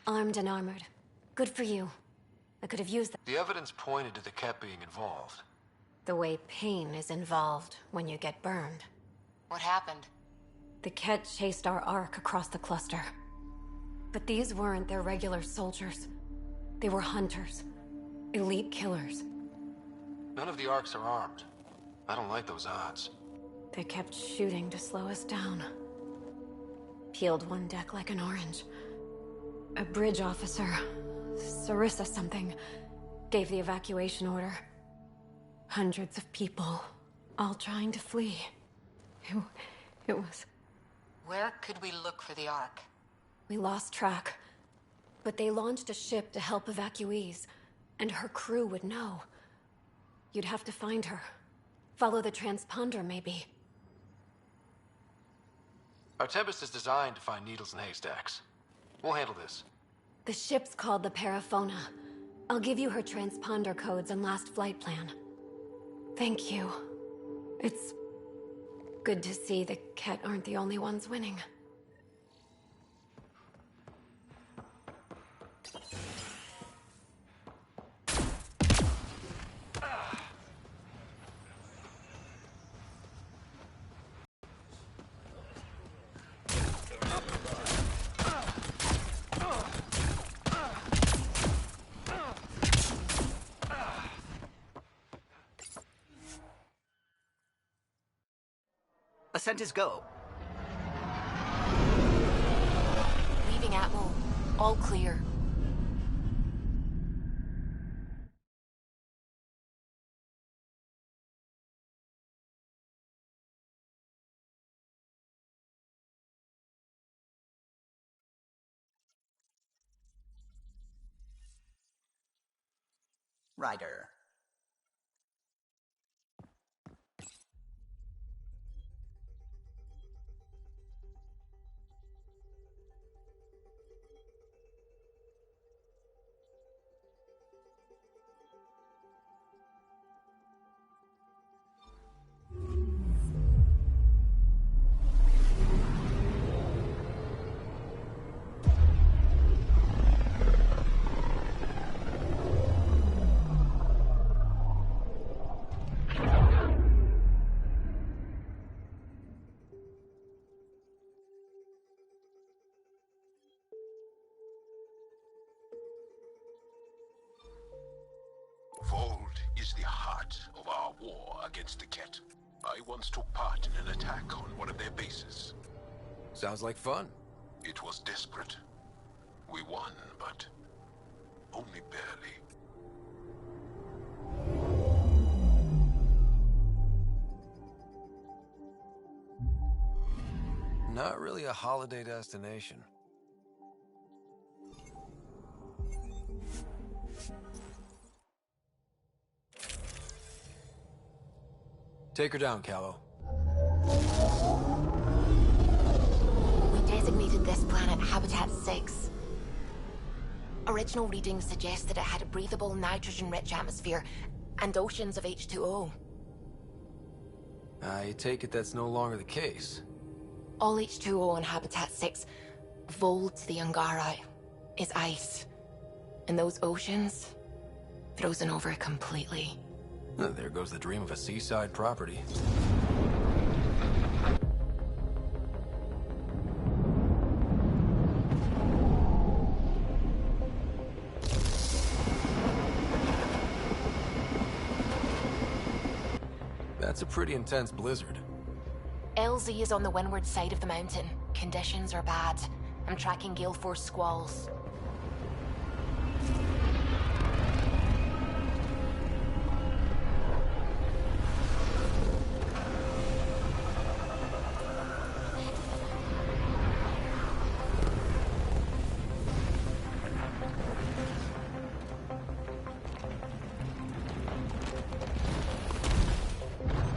Armed and armored. Good for you. I could have used that. The evidence pointed to the Ket being involved. The way pain is involved when you get burned. What happened? The Ket chased our Ark across the cluster. But these weren't their regular soldiers. They were hunters. Elite killers. None of the Arks are armed. I don't like those odds. They kept shooting to slow us down. Peeled one deck like an orange. A bridge officer, Sarissa something, gave the evacuation order. Hundreds of people, all trying to flee. It was... Where could we look for the Ark? We lost track. But they launched a ship to help evacuees, and her crew would know. You'd have to find her. Follow the transponder, maybe. Our Tempest is designed to find needles in haystacks. We'll handle this. The ship's called the Paraphona. I'll give you her transponder codes and last flight plan. Thank you. It's good to see the Ket aren't the only ones winning. Ascent is go. Leaving Atmo. All clear. Ryder. Vold is the heart of our war against the Ket. I once took part in an attack on one of their bases. Sounds like fun. It was desperate. We won, but only barely. Not really a holiday destination. Take her down, Callow. We designated this planet Habitat 6. Original readings suggest that it had a breathable, nitrogen-rich atmosphere and oceans of H2O. I take it that's no longer the case. All H2O on Habitat 6, Vold to the Angara, is ice. And those oceans, frozen over completely. There goes the dream of a seaside property. That's a pretty intense blizzard. LZ is on the windward side of the mountain. Conditions are bad. I'm tracking gale force squalls.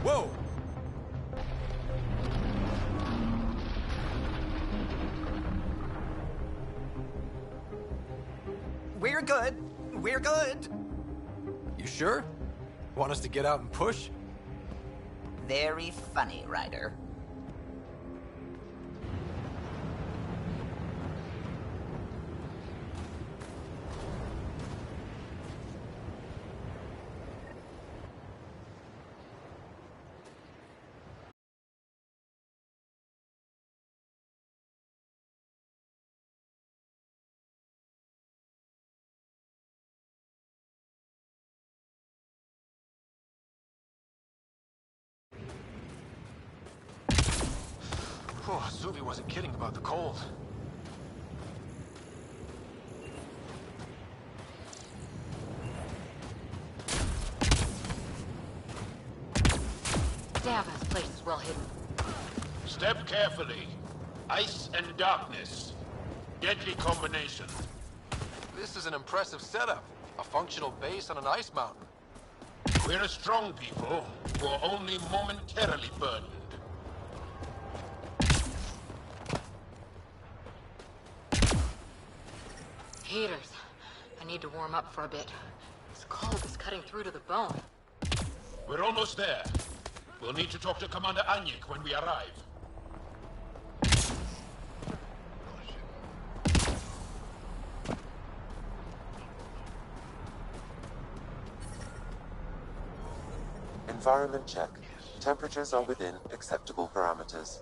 Whoa! We're good. We're good. You sure? Want us to get out and push? Very funny, Ryder. Oh, Zuvi wasn't kidding about the cold. Damn, this place is well hidden. Step carefully. Ice and darkness. Deadly combination. This is an impressive setup. A functional base on an ice mountain. We're a strong people who are only momentarily burdened. Heaters. I need to warm up for a bit. This cold is cutting through to the bone. We're almost there. We'll need to talk to Commander Anyik when we arrive. Environment check. Temperatures are within acceptable parameters.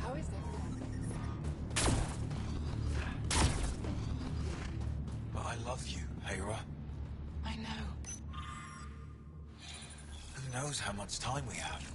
How is it? But I love you, Hera. I know. Who knows how much time we have?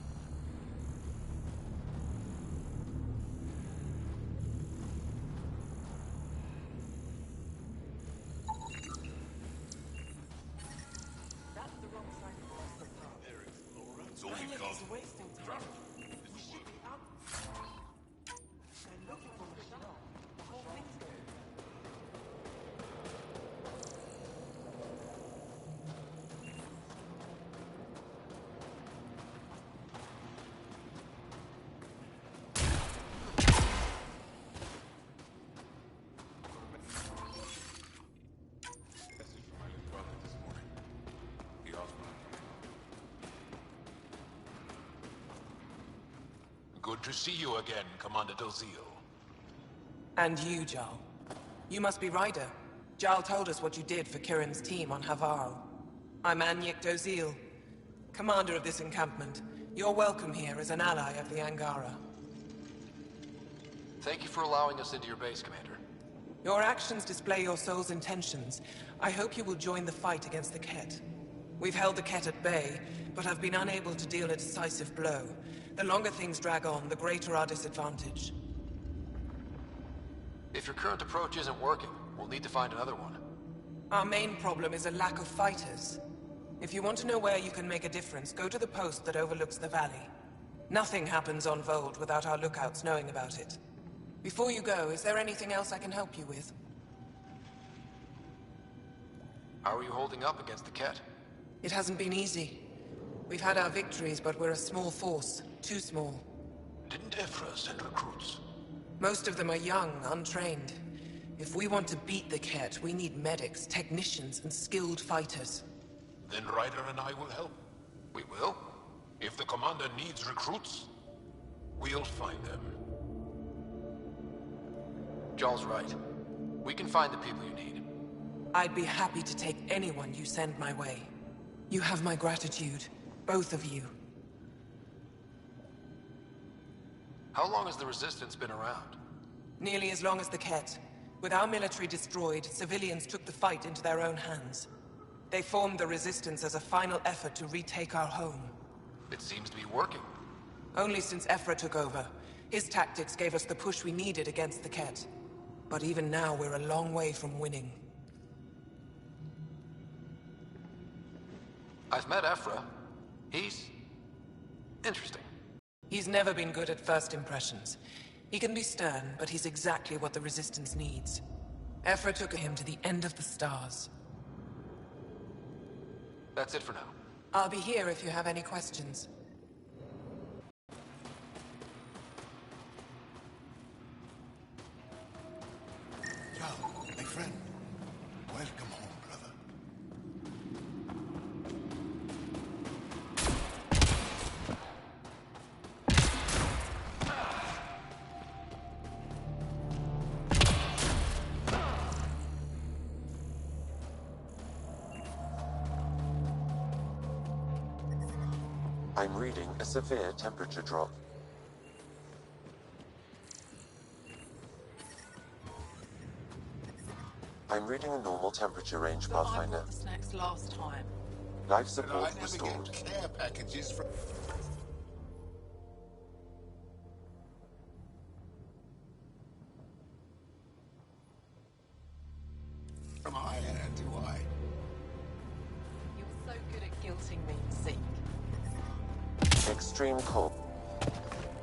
Good to see you again, Commander Dozil. And you, Jarl. You must be Ryder. Jarl told us what you did for Kirin's team on Havarl. I'm Anyik Dozil, commander of this encampment. You're welcome here as an ally of the Angara. Thank you for allowing us into your base, Commander. Your actions display your soul's intentions. I hope you will join the fight against the Ket. We've held the Ket at bay, but have been unable to deal a decisive blow. The longer things drag on, the greater our disadvantage. If your current approach isn't working, we'll need to find another one. Our main problem is a lack of fighters. If you want to know where you can make a difference, go to the post that overlooks the valley. Nothing happens on Vold without our lookouts knowing about it. Before you go, is there anything else I can help you with? How are you holding up against the Ket? It hasn't been easy. We've had our victories, but we're a small force. Too small. Didn't Ephra send recruits? Most of them are young, untrained. If we want to beat the Ket, we need medics, technicians, and skilled fighters. Then Ryder and I will help. We will? If the commander needs recruits, we'll find them. Jarl's right. We can find the people you need. I'd be happy to take anyone you send my way. You have my gratitude, both of you. How long has the Resistance been around? Nearly as long as the Ket. With our military destroyed, civilians took the fight into their own hands. They formed the Resistance as a final effort to retake our home. It seems to be working. Only since Ephra took over. His tactics gave us the push we needed against the Ket. But even now, we're a long way from winning. I've met Ephra. He's interesting. He's never been good at first impressions. He can be stern, but he's exactly what the Resistance needs. Ephra took him to the end of the stars. That's it for now. I'll be here if you have any questions. Yo, my friend. Welcome home, brother. I'm reading a severe temperature drop. I'm reading a normal temperature range, Pathfinder. I bought the snacks last time. Life I support never restored. get care packages from... From Iona, do I? You're so good at guilting me, Zeke. Extreme cold.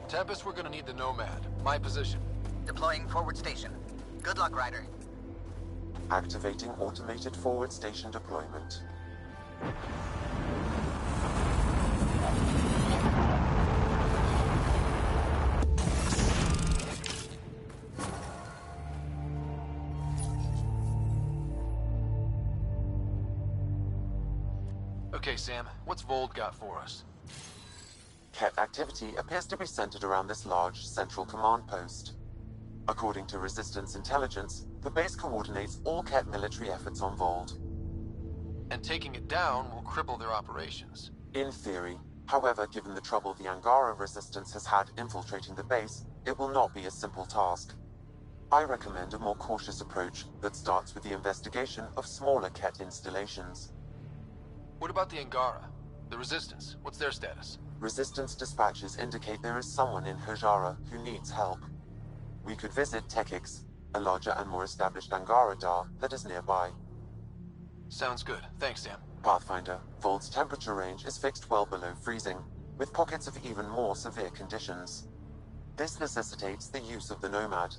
Tempest, we're gonna need the Nomad. My position. Deploying forward station. Good luck, Ryder. Activating automated forward station deployment. Okay, Sam, what's Vold got for us? Ket activity appears to be centered around this large central command post. According to Resistance intelligence, the base coordinates all Ket military efforts on Vold. And taking it down will cripple their operations. In theory. However, given the trouble the Angara Resistance has had infiltrating the base, it will not be a simple task. I recommend a more cautious approach that starts with the investigation of smaller Ket installations. What about the Angara? The Resistance, what's their status? Resistance dispatches indicate there is someone in Hajara who needs help. We could visit Tekix, a larger and more established Angara Dar that is nearby. Sounds good. Thanks, Sam. Pathfinder, Vold's temperature range is fixed well below freezing, with pockets of even more severe conditions. This necessitates the use of the Nomad.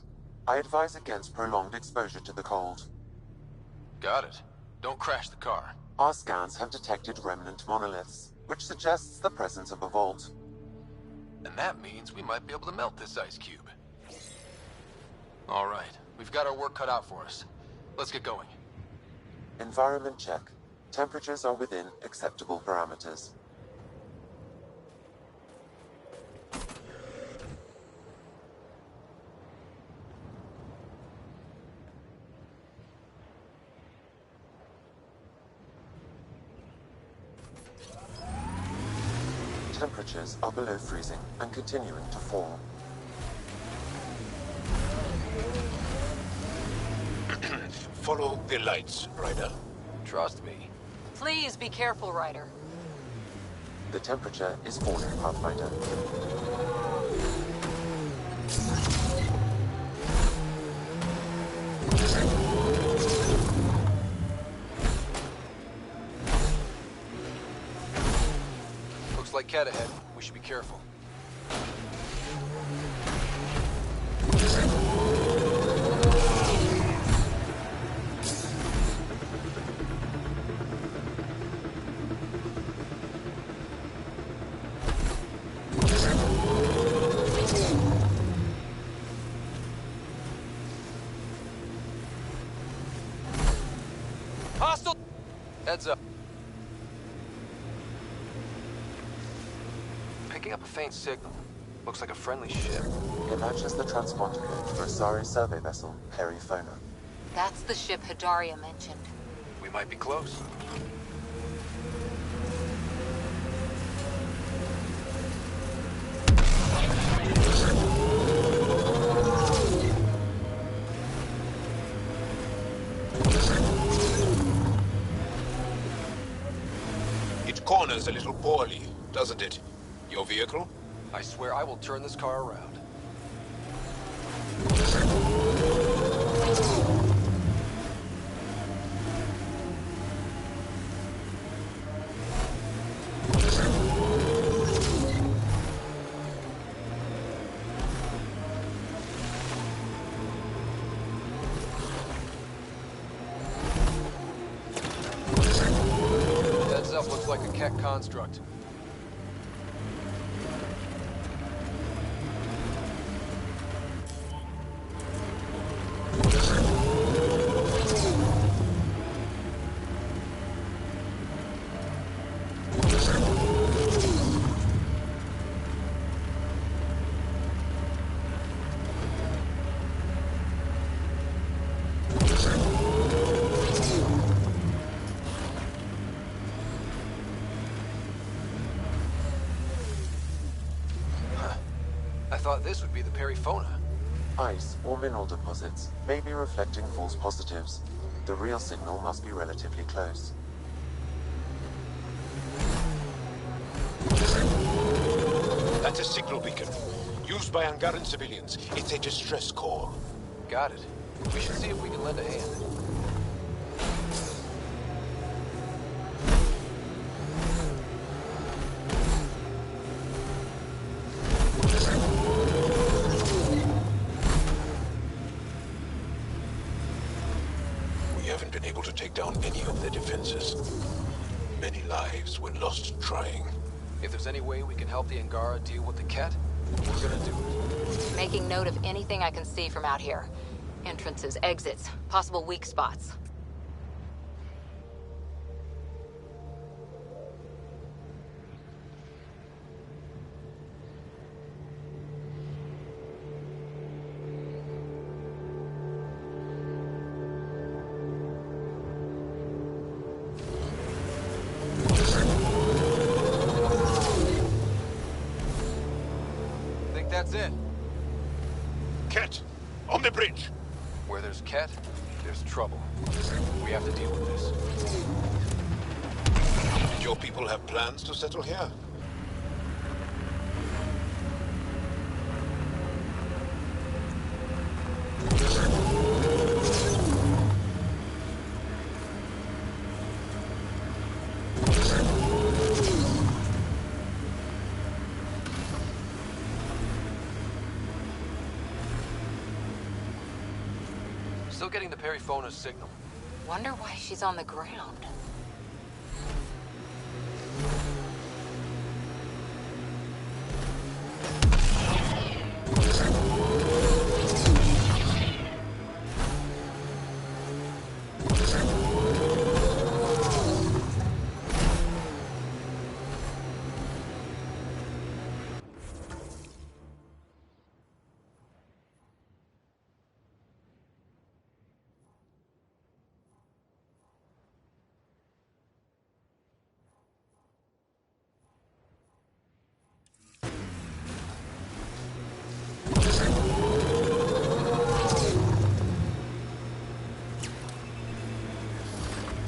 I advise against prolonged exposure to the cold. Got it. Don't crash the car. Our scans have detected remnant monoliths, which suggests the presence of a vault. And that means we might be able to melt this ice cube. All right, we've got our work cut out for us. Let's get going. Environment check. Temperatures are within acceptable parameters. Temperatures are below freezing and continuing to fall. Follow the lights, Ryder. Trust me. Please be careful, Ryder. The temperature is falling, Pathfinder. Looks like Ket ahead. We should be careful. Hostile! Heads up. Picking up a faint signal. Looks like a friendly ship. It matches the transponder code for a Sari survey vessel, Perifona. That's the ship Hidaria mentioned. We might be close. It corners a little poorly, doesn't it? Your vehicle? I swear I will turn this car around. Heads up, looks like a Keck construct. thought this would be the Periphona. Ice or mineral deposits may be reflecting false positives. The real signal must be relatively close. That's a signal beacon. Used by Angaran civilians. It's a distress call. Got it. We should see if we can lend a hand. We haven't been able to take down any of their defenses. Many lives were lost trying. If there's any way we can help the Angara deal with the Ket, we're gonna do it. Making note of anything I can see from out here. Entrances, exits, possible weak spots. Think that's it. Ket, on the bridge. Where there's Ket, there's trouble. We have to deal with this. Did your people have plans to settle here? Still getting the Periphona's signal. Wonder why she's on the ground.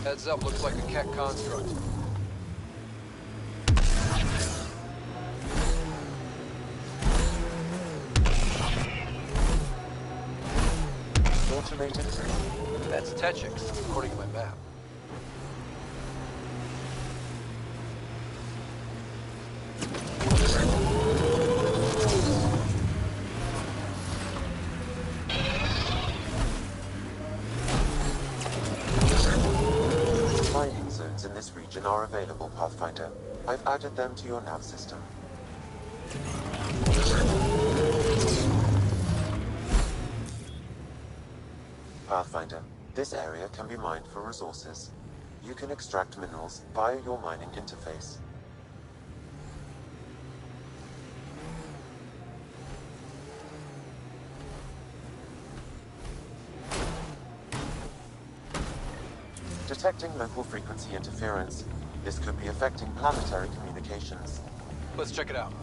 Heads up, looks like a Ket construct. Automated. That's Techix, according to my map. Mining zones in this region are available, Pathfinder. I've added them to your nav system. Pathfinder, this area can be mined for resources. You can extract minerals via your mining interface. Detecting local frequency interference. This could be affecting planetary communications. Let's check it out.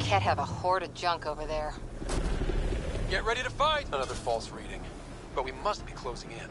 Ket have a horde of junk over there. Get ready to fight! Another false reading. But we must be closing in.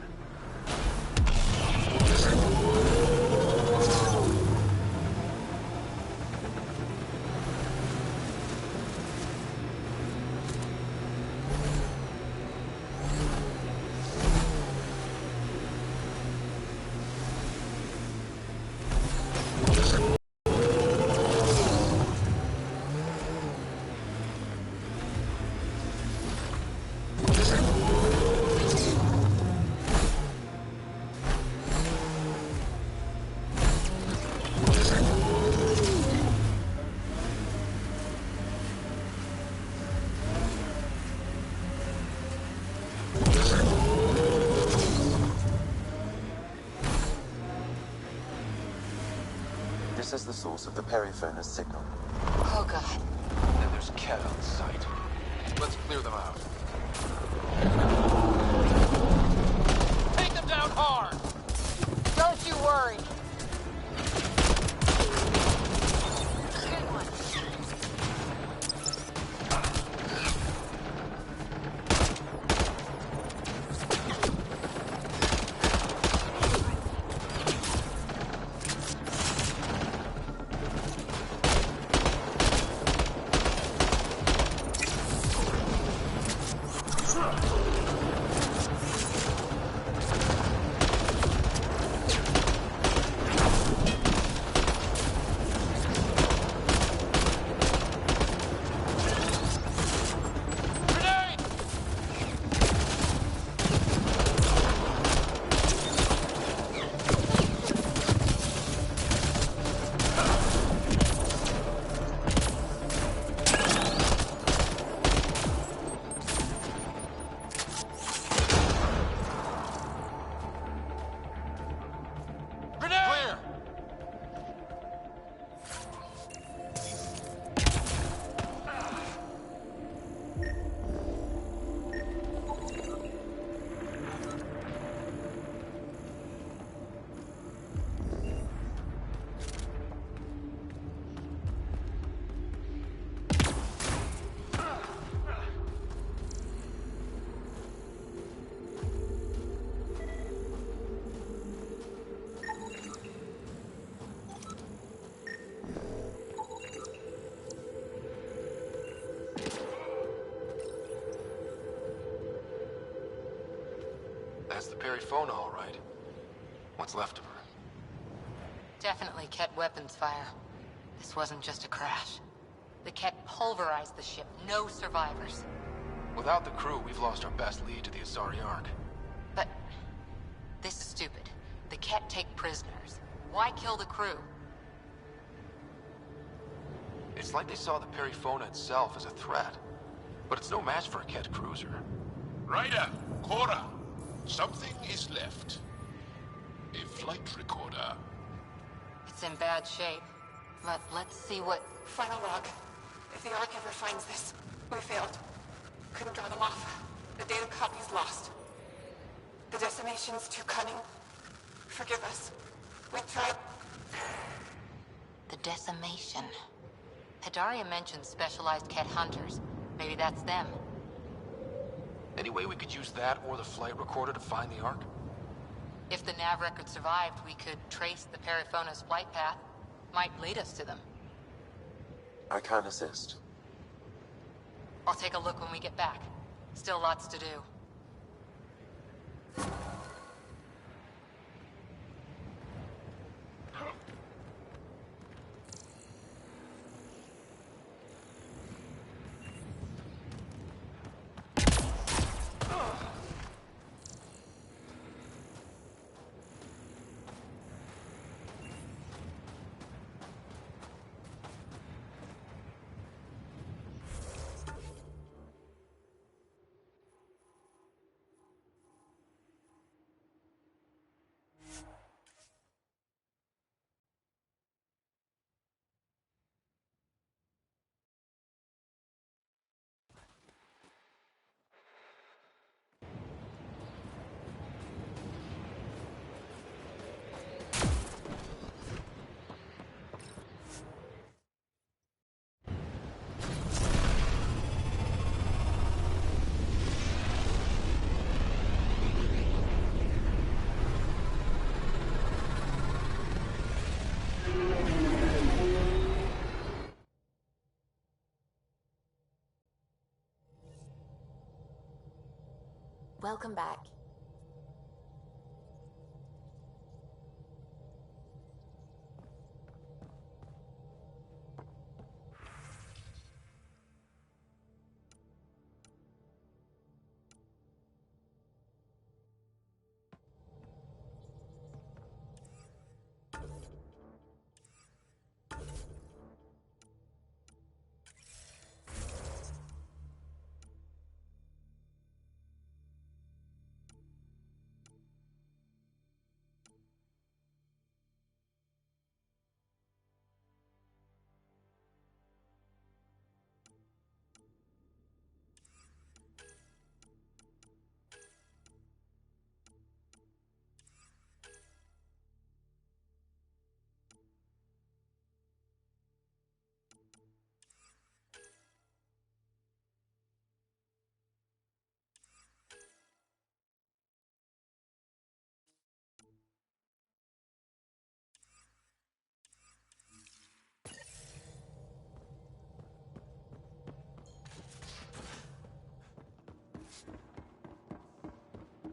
This is the source of the periphone's signal. Oh god. And there's Ket on site. Let's clear them out. Take them down hard! Don't you worry. That's the Perifona, all right. What's left of her? Definitely Ket weapons fire. This wasn't just a crash. The Ket pulverized the ship. No survivors. Without the crew, we've lost our best lead to the Asari Ark. But this is stupid. The Ket take prisoners. Why kill the crew? It's like they saw the Perifona itself as a threat. But it's no match for a Ket cruiser. Ryder, Cora, something is left. A flight recorder. It's in bad shape. But let's see what... Final log. If the Ark ever finds this, we failed. Couldn't draw them off. The data copy's lost. The decimation's too cunning. Forgive us. We tried... The decimation. Hidaria mentioned specialized Ket hunters. Maybe that's them. Any way we could use that or the flight recorder to find the Ark? If the nav record survived, we could trace the Perifona's flight path. Might lead us to them. I can assist. I'll take a look when we get back. Still lots to do. Welcome back.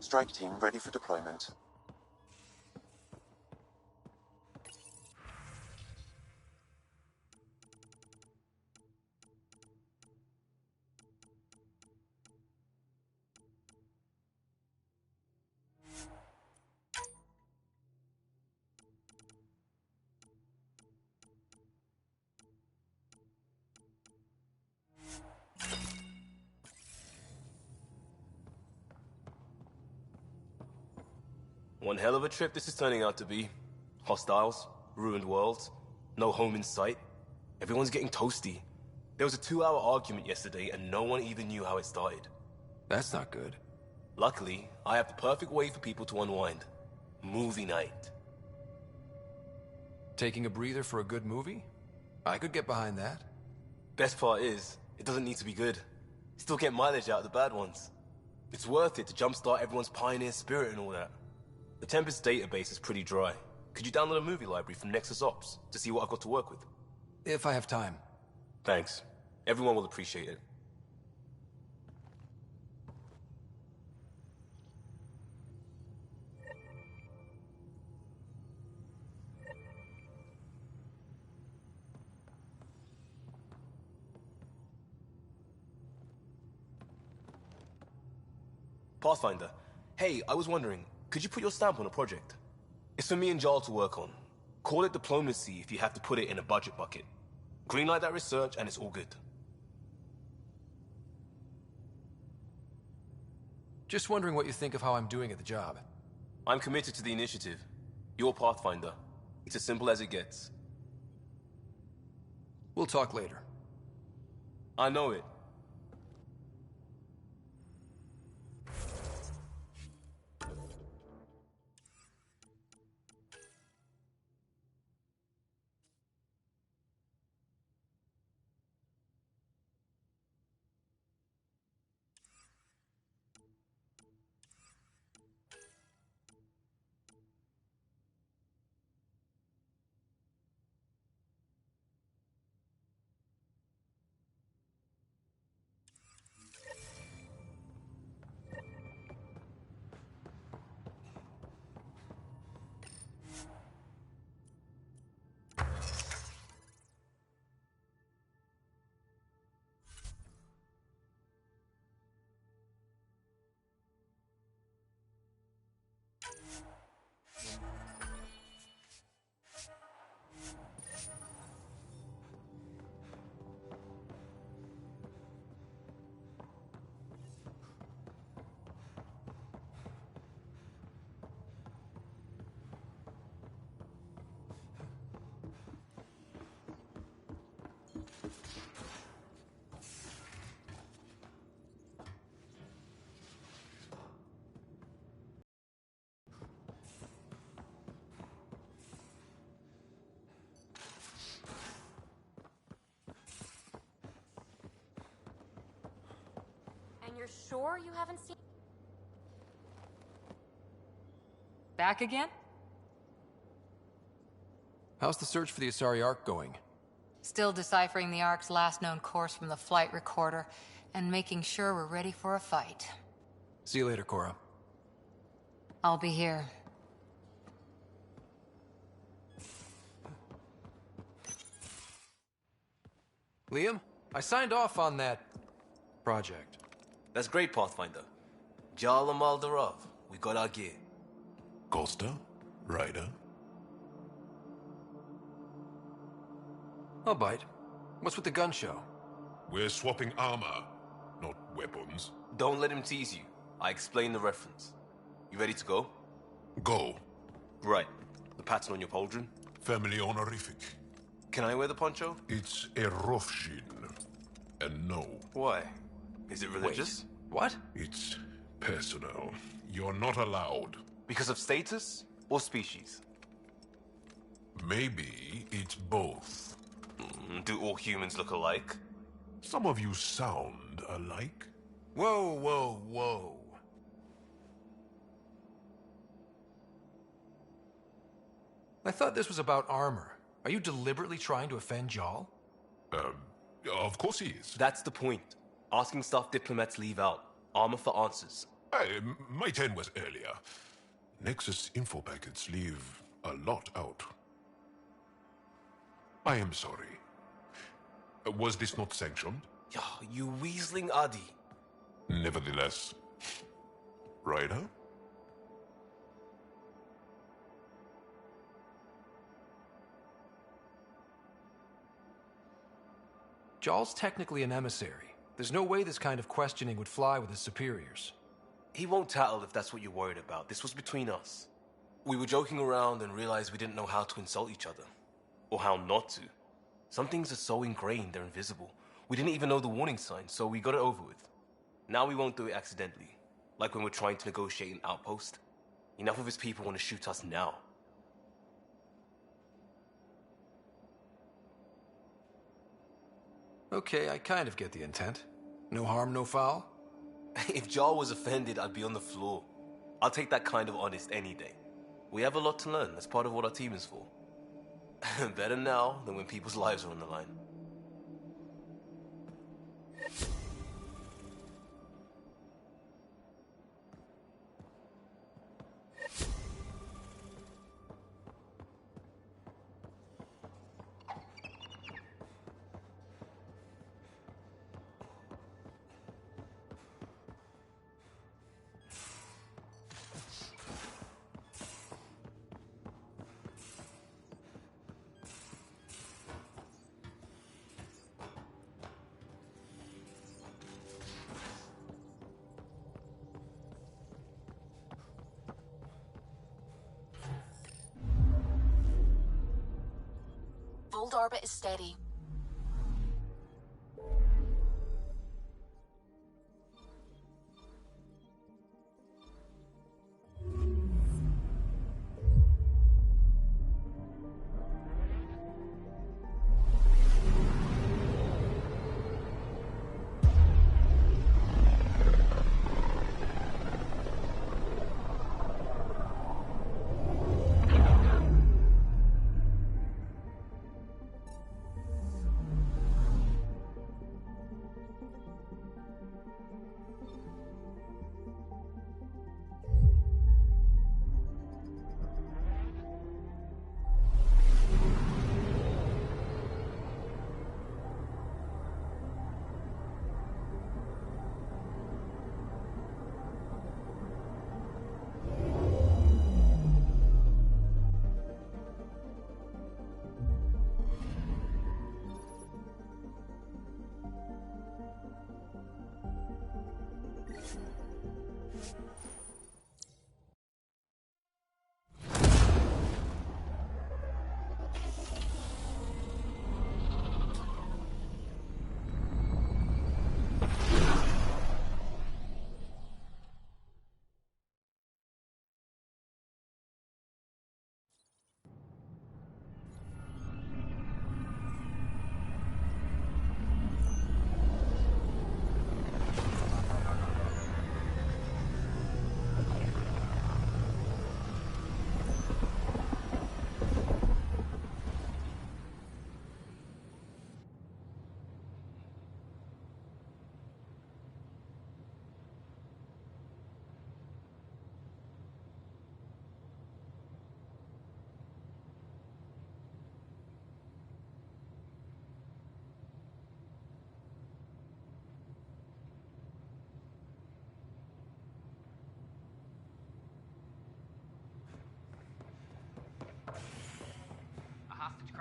Strike team ready for deployment. One hell of a trip this is turning out to be. Hostiles, ruined worlds, no home in sight. Everyone's getting toasty. There was a 2-hour argument yesterday and no one even knew how it started. That's not good. Luckily, I have the perfect way for people to unwind. Movie night. Taking a breather for a good movie? I could get behind that. Best part is, it doesn't need to be good. Still get mileage out of the bad ones. It's worth it to jumpstart everyone's pioneer spirit and all that. The Tempest database is pretty dry. Could you download a movie library from Nexus Ops to see what I've got to work with? If I have time. Thanks. Everyone will appreciate it. Pathfinder, hey, I was wondering, could you put your stamp on a project? It's for me and Jarl to work on. Call it diplomacy if you have to put it in a budget bucket. Greenlight that research and it's all good. Just wondering what you think of how I'm doing at the job. I'm committed to the initiative. You're Pathfinder. It's as simple as it gets. We'll talk later. I know it. And you're sure you haven't seen... Back again? How's the search for the Asari Ark going? Still deciphering the Ark's last known course from the flight recorder, and making sure we're ready for a fight. See you later, Cora. I'll be here. Liam, I signed off on that project. That's great, Pathfinder. Jala Maldarov, we got our gear. Costa? Ryder? I'll bite. What's with the gun show? We're swapping armor, not weapons. Don't let him tease you. I explained the reference. You ready to go? Go. Right. The pattern on your pauldron? Family honorific. Can I wear the poncho? It's a Rofshin. And no. Why? Is it religious? Wait, what? It's personal. You're not allowed. Because of status or species? Maybe it's both. Do all humans look alike? Some of you sound alike. Whoa, whoa, whoa. I thought this was about armor. Are you deliberately trying to offend Jal? Of course he is. That's the point. Asking stuff diplomats leave out. Armor for answers. My turn was earlier. Nexus info packets leave a lot out. I am sorry. Was this not sanctioned? You weaseling Adi. Nevertheless. Ryder? Jal's technically an emissary. There's no way this kind of questioning would fly with his superiors. He won't tattle if that's what you're worried about. This was between us. We were joking around and realized we didn't know how to insult each other. Or how not to. Some things are so ingrained they're invisible. We didn't even know the warning sign, so we got it over with. Now we won't do it accidentally. Like when we're trying to negotiate an outpost. Enough of his people want to shoot us now. Okay, I kind of get the intent. No harm, no foul? If Jar was offended, I'd be on the floor. I'll take that kind of honest any day. We have a lot to learn. That's part of what our team is for. Better now than when people's lives are on the line. Old orbit is steady.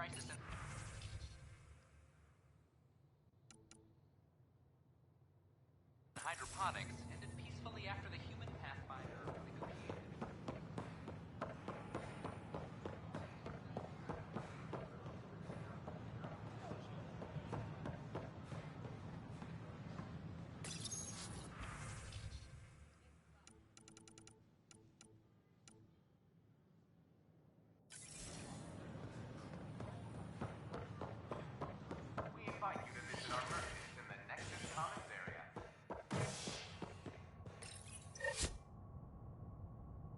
crisis and... hydroponics ended peacefully after the